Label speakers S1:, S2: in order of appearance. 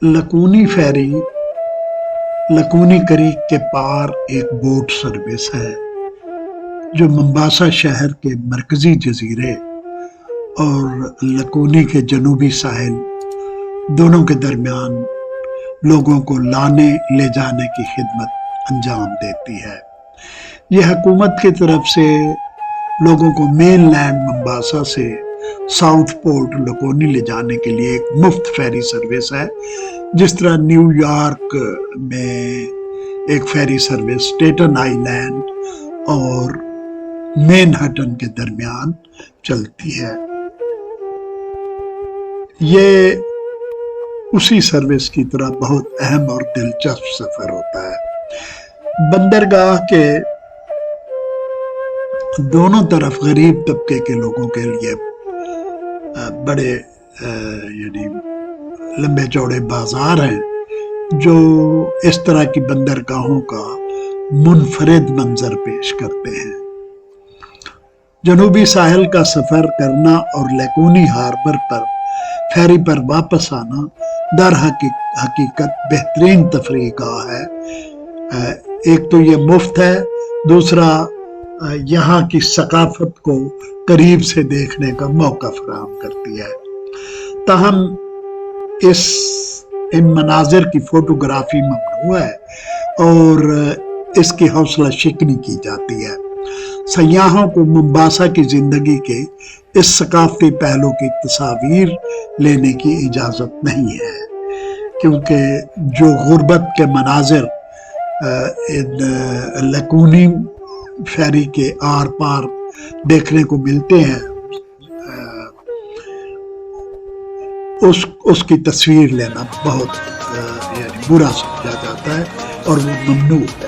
S1: لکونی ferry لکونی crack کے پار ایک بوٹ سروس ہے جو ممباسا شہر کے مرکزی جزیرے اور لکونی کے جنوبی ساحل دونوں کے درمیان لوگوں کو لانے لے جانے کی خدمت انجام دیتی ہے۔ یہ حکومت کی طرف سے لوگوں کو مین لینڈ ممباسا سے ساؤتھ پورٹ لکونی لے جانے کے لیے ایک مفت فیری سروس ہے، جس طرح نیو یارک میں ایک فیری سروس اسٹیٹن آئی لینڈ اور مین ہٹن کے درمیان چلتی ہے۔ یہ اسی سروس کی طرح بہت اہم اور دلچسپ سفر ہوتا ہے۔ بندرگاہ کے دونوں طرف غریب طبقے کے لوگوں کے لیے بڑے یعنی لمبے چوڑے بازار ہیں جو اس طرح کی بندرگاہوں کا منفرد منظر پیش کرتے ہیں۔ جنوبی ساحل کا سفر کرنا اور لیکونی ہاربر پر فیری پر واپس آنا در حقیقت بہترین تفریح گاہ ہے۔ ایک تو یہ مفت ہے، دوسرا یہاں کی ثقافت کو قریب سے دیکھنے کا موقع فراہم کرتی ہے۔ تاہم ان مناظر کی فوٹوگرافی ممنوع ہے اور اس کی حوصلہ شکنی کی جاتی ہے۔ سیاحوں کو ممباسا کی زندگی کے اس ثقافتی پہلو کی تصاویر لینے کی اجازت نہیں ہے، کیونکہ جو غربت کے مناظر لکونی فیری کے آر پار دیکھنے کو ملتے ہیں اس کی تصویر لینا بہت برا سمجھا جاتا ہے اور وہ ممنوع ہے۔